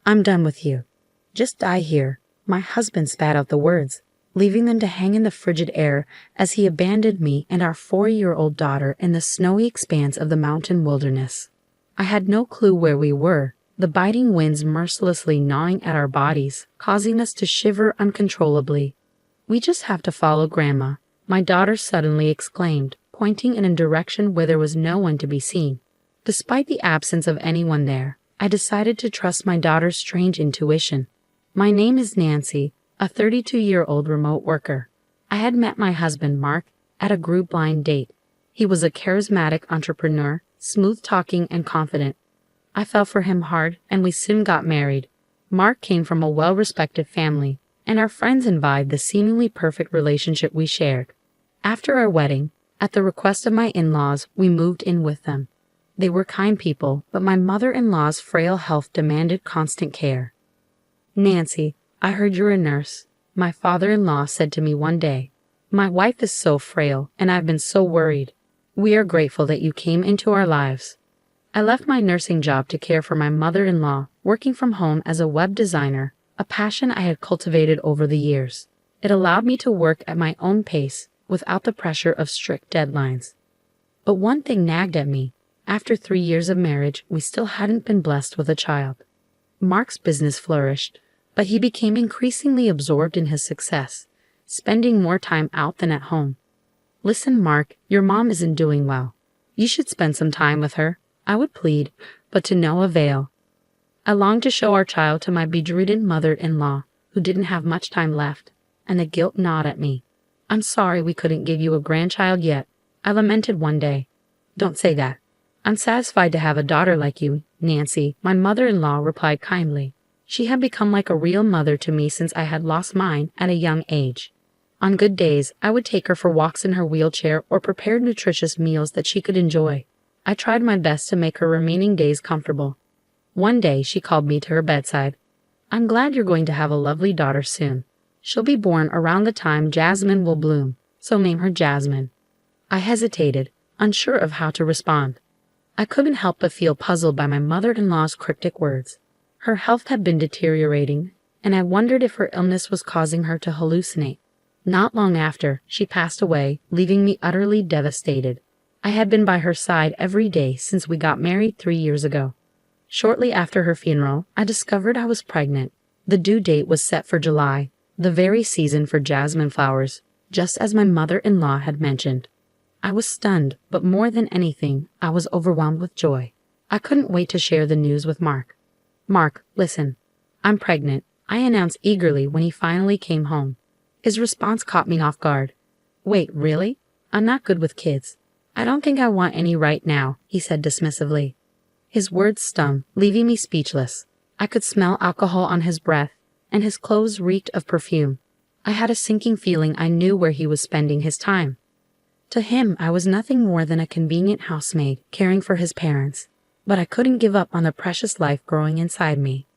I'm done with you. Just die here." My husband spat out the words, leaving them to hang in the frigid air as he abandoned me and our 4-year-old daughter in the snowy expanse of the mountain wilderness. I had no clue where we were, the biting winds mercilessly gnawing at our bodies, causing us to shiver uncontrollably. "We just have to follow Grandma," my daughter suddenly exclaimed, pointing in a direction where there was no one to be seen. Despite the absence of anyone there, I decided to trust my daughter's strange intuition. My name is Nancy, a 32-year-old remote worker. I had met my husband, Mark, at a group blind date. He was a charismatic entrepreneur, smooth-talking and confident. I fell for him hard, and we soon got married. Mark came from a well-respected family, and our friends envied the seemingly perfect relationship we shared. After our wedding, at the request of my in-laws, we moved in with them. They were kind people, but my mother-in-law's frail health demanded constant care. "Nancy, I heard you're a nurse," my father-in-law said to me one day. "My wife is so frail, and I've been so worried. We are grateful that you came into our lives." I left my nursing job to care for my mother-in-law, working from home as a web designer, a passion I had cultivated over the years. It allowed me to work at my own pace, without the pressure of strict deadlines. But one thing nagged at me. After 3 years of marriage, we still hadn't been blessed with a child. Mark's business flourished, but he became increasingly absorbed in his success, spending more time out than at home. "Listen, Mark, your mom isn't doing well. You should spend some time with her," I would plead, but to no avail. I longed to show our child to my bedridden mother-in-law, who didn't have much time left, and the guilt gnawed at me. "I'm sorry we couldn't give you a grandchild yet," I lamented one day. "Don't say that. I'm satisfied to have a daughter like you, Nancy," my mother-in-law replied kindly. She had become like a real mother to me since I had lost mine at a young age. On good days, I would take her for walks in her wheelchair or prepare nutritious meals that she could enjoy. I tried my best to make her remaining days comfortable. One day, she called me to her bedside. "I'm glad you're going to have a lovely daughter soon. She'll be born around the time Jasmine will bloom, so name her Jasmine." I hesitated, unsure of how to respond. I couldn't help but feel puzzled by my mother-in-law's cryptic words. Her health had been deteriorating, and I wondered if her illness was causing her to hallucinate. Not long after, she passed away, leaving me utterly devastated. I had been by her side every day since we got married 3 years ago. Shortly after her funeral, I discovered I was pregnant. The due date was set for July, the very season for jasmine flowers, just as my mother-in-law had mentioned. I was stunned, but more than anything, I was overwhelmed with joy. I couldn't wait to share the news with Mark. "Mark, listen. I'm pregnant," I announced eagerly when he finally came home. His response caught me off guard. "Wait, really? I'm not good with kids. I don't think I want any right now," he said dismissively. His words stung, leaving me speechless. I could smell alcohol on his breath, and his clothes reeked of perfume. I had a sinking feeling I knew where he was spending his time. To him, I was nothing more than a convenient housemaid caring for his parents, but I couldn't give up on the precious life growing inside me.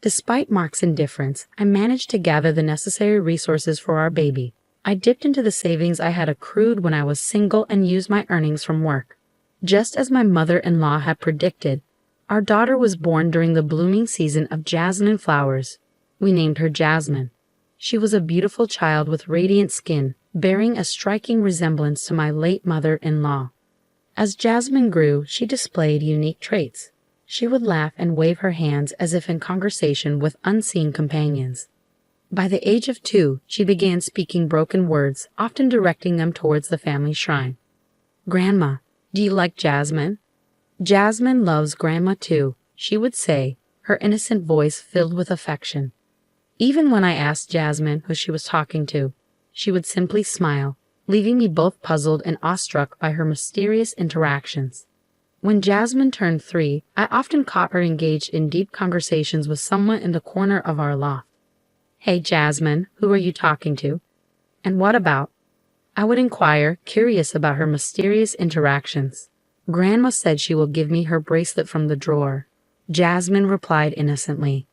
Despite Mark's indifference, I managed to gather the necessary resources for our baby. I dipped into the savings I had accrued when I was single and used my earnings from work. Just as my mother-in-law had predicted, our daughter was born during the blooming season of jasmine flowers. We named her Jasmine. She was a beautiful child with radiant skin, bearing a striking resemblance to my late mother-in-law. As Jasmine grew, she displayed unique traits. She would laugh and wave her hands as if in conversation with unseen companions. By the age of 2, she began speaking broken words, often directing them towards the family shrine. "Grandma, do you like Jasmine?" "Jasmine loves Grandma too," she would say, her innocent voice filled with affection. Even when I asked Jasmine who she was talking to, she would simply smile, leaving me both puzzled and awestruck by her mysterious interactions. When Jasmine turned 3, I often caught her engaged in deep conversations with someone in the corner of our loft. "Hey, Jasmine, who are you talking to? And what about?" I would inquire, curious about her mysterious interactions. "Grandma said she will give me her bracelet from the drawer," Jasmine replied innocently.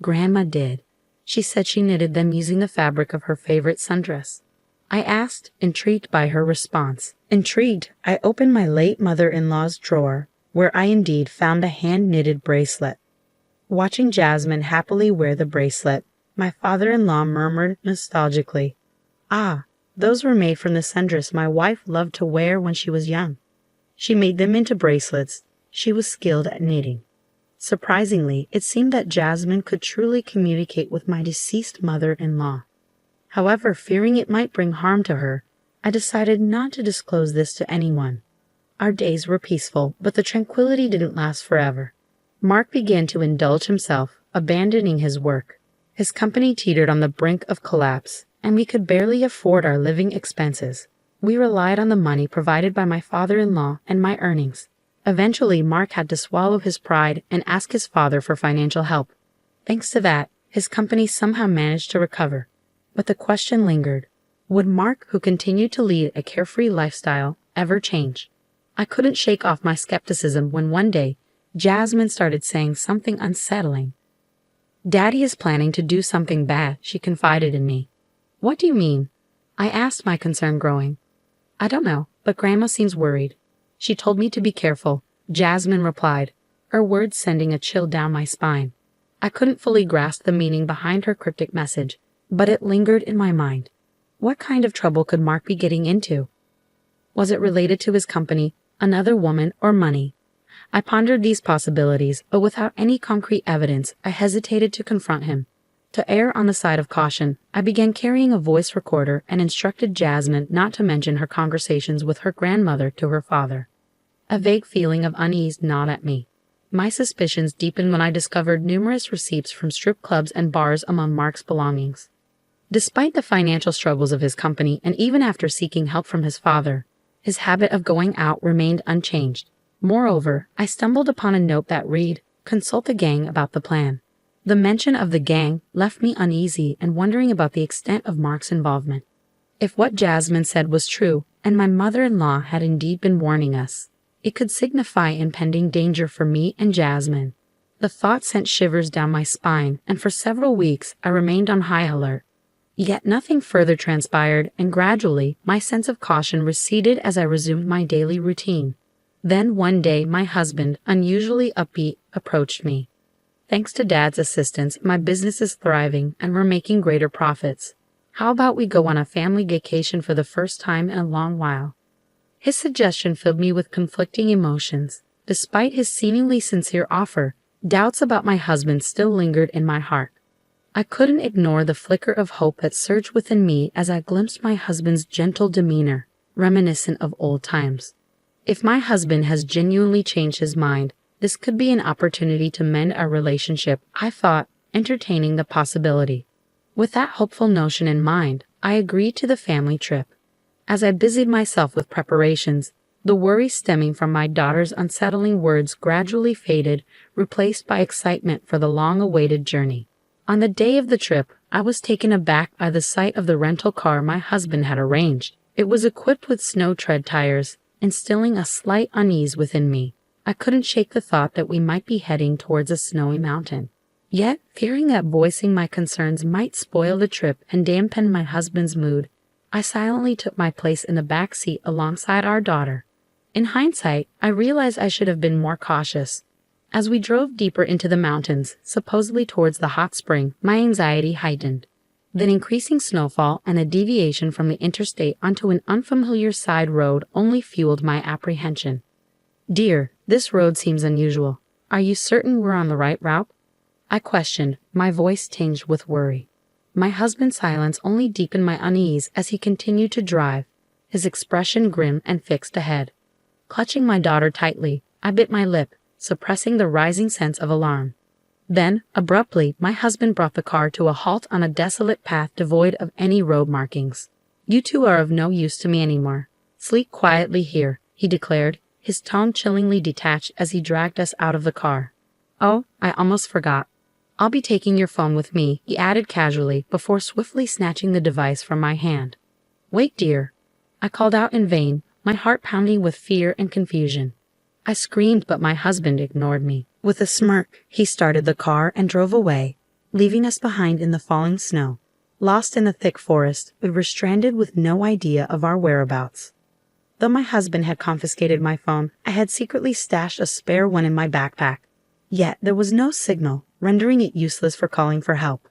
"Grandma did. She said she knitted them using the fabric of her favorite sundress." I asked, intrigued by her response. Intrigued, I opened my late mother-in-law's drawer, where I indeed found a hand-knitted bracelet. Watching Jasmine happily wear the bracelet, my father-in-law murmured nostalgically, "Ah, those were made from the sundress my wife loved to wear when she was young. She made them into bracelets. She was skilled at knitting." Surprisingly, it seemed that Jasmine could truly communicate with my deceased mother-in-law. However, fearing it might bring harm to her, I decided not to disclose this to anyone. Our days were peaceful, but the tranquility didn't last forever. Mark began to indulge himself, abandoning his work. His company teetered on the brink of collapse, and we could barely afford our living expenses. We relied on the money provided by my father-in-law and my earnings. Eventually, Mark had to swallow his pride and ask his father for financial help. Thanks to that, his company somehow managed to recover. But the question lingered. Would Mark, who continued to lead a carefree lifestyle, ever change? I couldn't shake off my skepticism when one day, Jasmine started saying something unsettling. "Daddy is planning to do something bad," she confided in me. "What do you mean?" I asked, my concern growing. "I don't know, but Grandma seems worried. She told me to be careful," Jasmine replied, her words sending a chill down my spine. I couldn't fully grasp the meaning behind her cryptic message, but it lingered in my mind. What kind of trouble could Mark be getting into? Was it related to his company, another woman, or money? I pondered these possibilities, but without any concrete evidence, I hesitated to confront him. To err on the side of caution, I began carrying a voice recorder and instructed Jasmine not to mention her conversations with her grandmother to her father. A vague feeling of unease gnawed at me. My suspicions deepened when I discovered numerous receipts from strip clubs and bars among Mark's belongings. Despite the financial struggles of his company and even after seeking help from his father, his habit of going out remained unchanged. Moreover, I stumbled upon a note that read, "Consult the gang about the plan." The mention of the gang left me uneasy and wondering about the extent of Mark's involvement. If what Jasmine said was true, and my mother-in-law had indeed been warning us, it could signify impending danger for me and Jasmine. The thought sent shivers down my spine, and for several weeks I remained on high alert. Yet nothing further transpired, and gradually my sense of caution receded as I resumed my daily routine. Then one day my husband, unusually upbeat, approached me. "Thanks to Dad's assistance, my business is thriving and we're making greater profits. How about we go on a family vacation for the first time in a long while?" His suggestion filled me with conflicting emotions. Despite his seemingly sincere offer, doubts about my husband still lingered in my heart. I couldn't ignore the flicker of hope that surged within me as I glimpsed my husband's gentle demeanor, reminiscent of old times. If my husband has genuinely changed his mind, this could be an opportunity to mend our relationship, I thought, entertaining the possibility. With that hopeful notion in mind, I agreed to the family trip. As I busied myself with preparations, the worry stemming from my daughter's unsettling words gradually faded, replaced by excitement for the long-awaited journey. On the day of the trip, I was taken aback by the sight of the rental car my husband had arranged. It was equipped with snow tread tires, instilling a slight unease within me. I couldn't shake the thought that we might be heading towards a snowy mountain. Yet, fearing that voicing my concerns might spoil the trip and dampen my husband's mood, I silently took my place in the back seat alongside our daughter. In hindsight, I realized I should have been more cautious. As we drove deeper into the mountains, supposedly towards the hot spring, my anxiety heightened. Then increasing snowfall and a deviation from the interstate onto an unfamiliar side road only fueled my apprehension. "Dear, this road seems unusual. Are you certain we're on the right route?" I questioned, my voice tinged with worry. My husband's silence only deepened my unease as he continued to drive, his expression grim and fixed ahead. Clutching my daughter tightly, I bit my lip, suppressing the rising sense of alarm. Then, abruptly, my husband brought the car to a halt on a desolate path devoid of any road markings. "You two are of no use to me anymore. Sleep quietly here," he declared, his tone chillingly detached as he dragged us out of the car. "Oh, I almost forgot. I'll be taking your phone with me," he added casually before swiftly snatching the device from my hand. "Wait, dear." I called out in vain, my heart pounding with fear and confusion. I screamed, but my husband ignored me. With a smirk, he started the car and drove away, leaving us behind in the falling snow. Lost in the thick forest, we were stranded with no idea of our whereabouts. Though my husband had confiscated my phone, I had secretly stashed a spare one in my backpack. Yet there was no signal, rendering it useless for calling for help.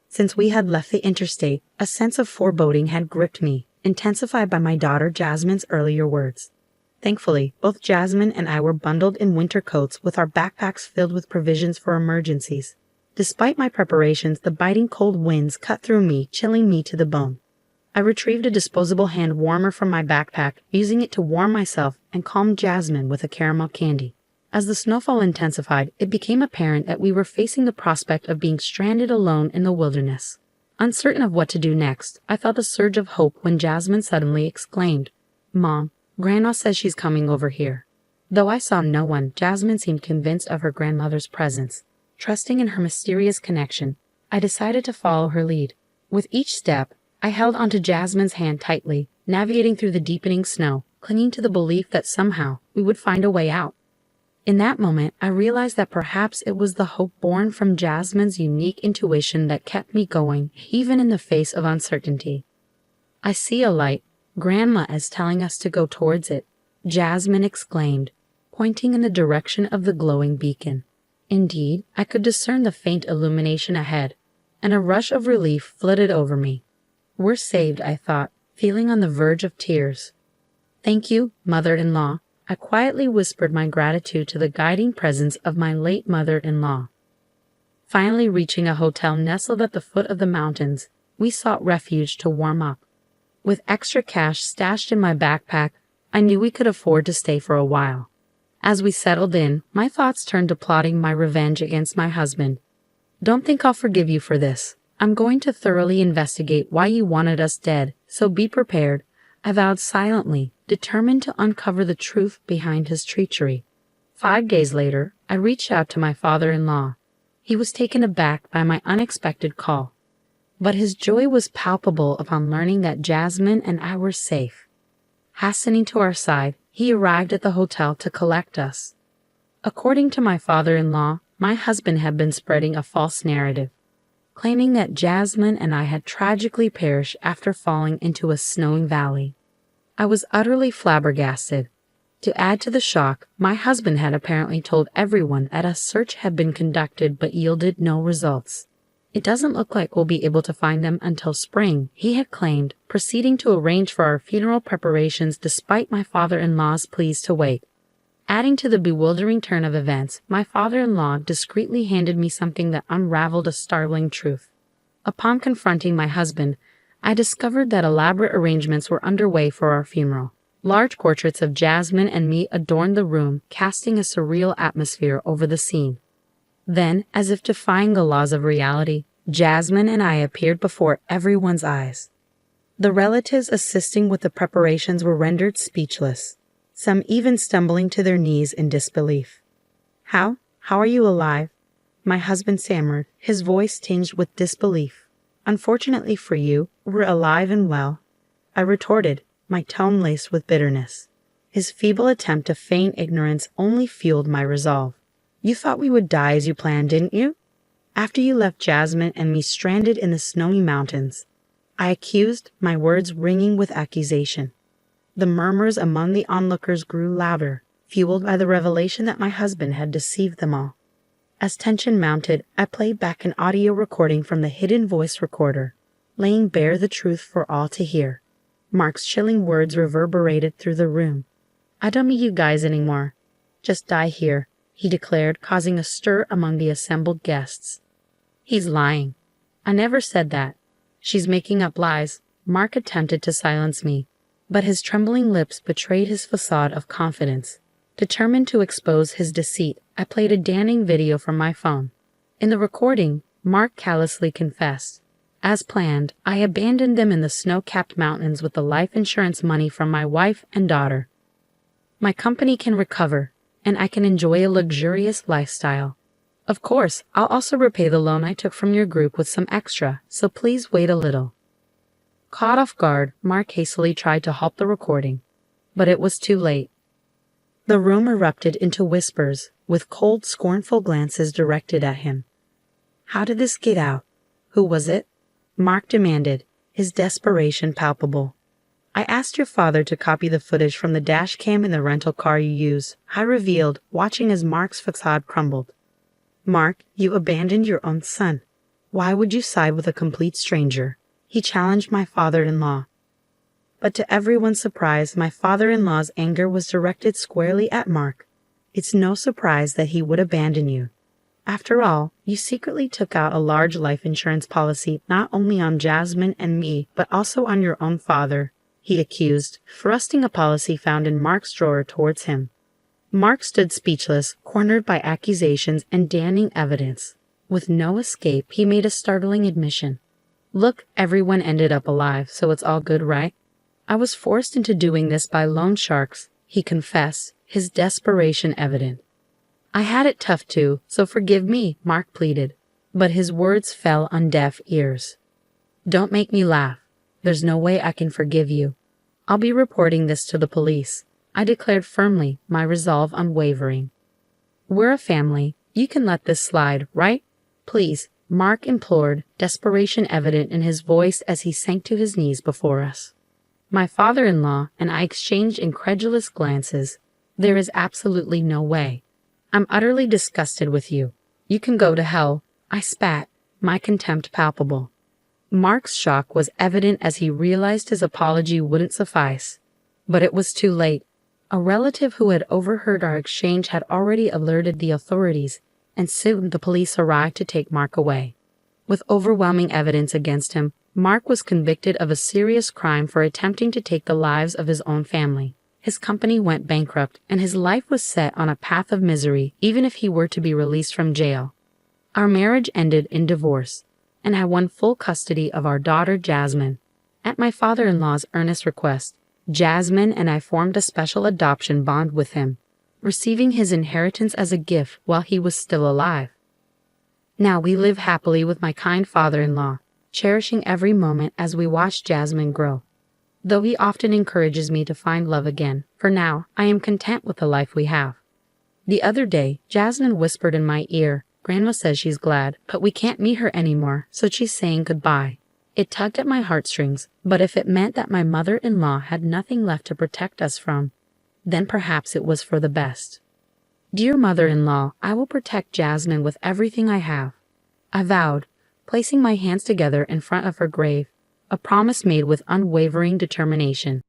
Since we had left the interstate, a sense of foreboding had gripped me, intensified by my daughter Jasmine's earlier words. Thankfully, both Jasmine and I were bundled in winter coats with our backpacks filled with provisions for emergencies. Despite my preparations, the biting cold winds cut through me, chilling me to the bone. I retrieved a disposable hand warmer from my backpack, using it to warm myself and calm Jasmine with a caramel candy. As the snowfall intensified, it became apparent that we were facing the prospect of being stranded alone in the wilderness. Uncertain of what to do next, I felt a surge of hope when Jasmine suddenly exclaimed, "Mom, Grandma says she's coming over here." Though I saw no one, Jasmine seemed convinced of her grandmother's presence. Trusting in her mysterious connection, I decided to follow her lead. With each step, I held onto Jasmine's hand tightly, navigating through the deepening snow, clinging to the belief that somehow we would find a way out. In that moment, I realized that perhaps it was the hope born from Jasmine's unique intuition that kept me going, even in the face of uncertainty. "I see a light. Grandma is telling us to go towards it," Jasmine exclaimed, pointing in the direction of the glowing beacon. Indeed, I could discern the faint illumination ahead, and a rush of relief flooded over me. "We're saved," I thought, feeling on the verge of tears. "Thank you, mother-in-law." I quietly whispered my gratitude to the guiding presence of my late mother-in-law. Finally reaching a hotel nestled at the foot of the mountains, we sought refuge to warm up. With extra cash stashed in my backpack, I knew we could afford to stay for a while. As we settled in, my thoughts turned to plotting my revenge against my husband. "Don't think I'll forgive you for this. I'm going to thoroughly investigate why you wanted us dead, so be prepared," I vowed silently, determined to uncover the truth behind his treachery. 5 days later, I reached out to my father-in-law. He was taken aback by my unexpected call, but his joy was palpable upon learning that Jasmine and I were safe. Hastening to our side, he arrived at the hotel to collect us. According to my father-in-law, my husband had been spreading a false narrative, claiming that Jasmine and I had tragically perished after falling into a snowing valley. I was utterly flabbergasted. To add to the shock, my husband had apparently told everyone that a search had been conducted but yielded no results. "It doesn't look like we'll be able to find them until spring," he had claimed, proceeding to arrange for our funeral preparations despite my father-in-law's pleas to wait. Adding to the bewildering turn of events, my father-in-law discreetly handed me something that unraveled a startling truth. Upon confronting my husband, I discovered that elaborate arrangements were underway for our funeral. Large portraits of Jasmine and me adorned the room, casting a surreal atmosphere over the scene. Then, as if defying the laws of reality, Jasmine and I appeared before everyone's eyes. The relatives assisting with the preparations were rendered speechless, some even stumbling to their knees in disbelief. How are you alive?" my husband stammered, his voice tinged with disbelief. "Unfortunately for you, we're alive and well," I retorted, my tone laced with bitterness. His feeble attempt to feign ignorance only fueled my resolve. "You thought we would die as you planned, didn't you? After you left Jasmine and me stranded in the snowy mountains," I accused, my words ringing with accusation. The murmurs among the onlookers grew louder, fueled by the revelation that my husband had deceived them all. As tension mounted, I played back an audio recording from the hidden voice recorder, laying bare the truth for all to hear. Mark's chilling words reverberated through the room. "I don't need you guys anymore. Just die here," he declared, causing a stir among the assembled guests. "He's lying. I never said that. She's making up lies." Mark attempted to silence me, but his trembling lips betrayed his facade of confidence. Determined to expose his deceit, I played a damning video from my phone. In the recording, Mark callously confessed, "As planned, I abandoned them in the snow-capped mountains with the life insurance money from my wife and daughter. My company can recover, and I can enjoy a luxurious lifestyle. Of course, I'll also repay the loan I took from your group with some extra, so please wait a little." Caught off guard, Mark hastily tried to halt the recording, but it was too late. The room erupted into whispers, with cold, scornful glances directed at him. "How did this get out? Who was it?" Mark demanded, his desperation palpable. "I asked your father to copy the footage from the dash cam in the rental car you use," I revealed, watching as Mark's facade crumbled. Mark, you abandoned your own son. Why would you side with a complete stranger? He challenged my father-in-law. But to everyone's surprise, my father-in-law's anger was directed squarely at Mark. It's no surprise that he would abandon you. After all, you secretly took out a large life insurance policy not only on Jasmine and me, but also on your own father, he accused, thrusting a policy found in Mark's drawer towards him. Mark stood speechless, cornered by accusations and damning evidence. With no escape, he made a startling admission. Look, everyone ended up alive, so it's all good, right? I was forced into doing this by loan sharks, he confessed, his desperation evident. I had it tough too, so forgive me, Mark pleaded. But his words fell on deaf ears. Don't make me laugh. There's no way I can forgive you. I'll be reporting this to the police, I declared firmly, my resolve unwavering. We're a family. You can let this slide, right? Please, Mark implored, desperation evident in his voice as he sank to his knees before us. My father-in-law and I exchanged incredulous glances. There is absolutely no way. I'm utterly disgusted with you. You can go to hell, I spat, my contempt palpable. Mark's shock was evident as he realized his apology wouldn't suffice. But it was too late. A relative who had overheard our exchange had already alerted the authorities, and soon the police arrived to take Mark away. With overwhelming evidence against him, Mark was convicted of a serious crime for attempting to take the lives of his own family. His company went bankrupt, and his life was set on a path of misery even if he were to be released from jail. Our marriage ended in divorce, and I won full custody of our daughter Jasmine. At my father-in-law's earnest request, Jasmine and I formed a special adoption bond with him, receiving his inheritance as a gift while he was still alive. Now we live happily with my kind father-in-law, cherishing every moment as we watch Jasmine grow. Though he often encourages me to find love again, for now I am content with the life we have. The other day, Jasmine whispered in my ear, Grandma says she's glad, but we can't meet her anymore, so she's saying goodbye. It tugged at my heartstrings, but if it meant that my mother-in-law had nothing left to protect us from, then perhaps it was for the best. Dear mother-in-law, I will protect Jasmine with everything I have, I vowed, placing my hands together in front of her grave, a promise made with unwavering determination.